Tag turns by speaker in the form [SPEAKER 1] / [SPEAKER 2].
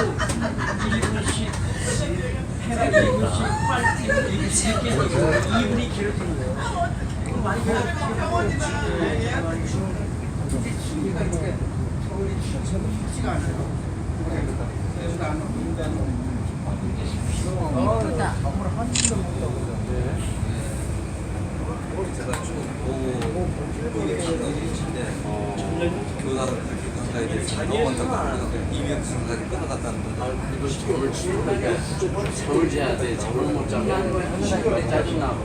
[SPEAKER 1] 1분씩 해가 2분씩 빨리 2분이 길어지는 거예요. 많이
[SPEAKER 2] 이쁘다.
[SPEAKER 3] 제가 쭉 보고 교사를 그렇게 가까이 돼서 너무 안타깝고 이명승까지 끊어갔다는 거.
[SPEAKER 4] 이거 잠을 자야 돼. 잠을 못 자면 시골에 짜증나고.